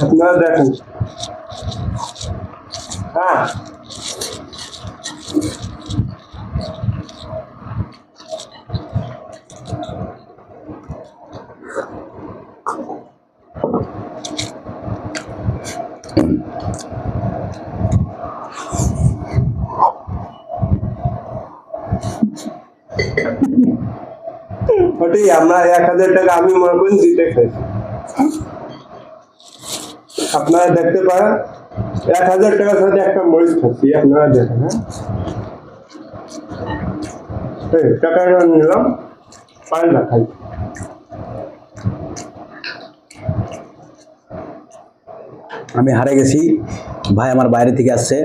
আপনারা দেখেন। হ্যাঁ, ওটাই আমরা 1000 টাকা আমি মনে করেন জিতে খাইছি। আপনারা দেখতে পারেন 1000 টাকার সাথে একটা মরিচ খাচ্ছি, আপনারা দেখেন। হ্যাঁ, টাকাটা নিলাম, পানিটা খাই। আমি হারে গেছি, ভাই আমার বাইরে থেকে আসছে।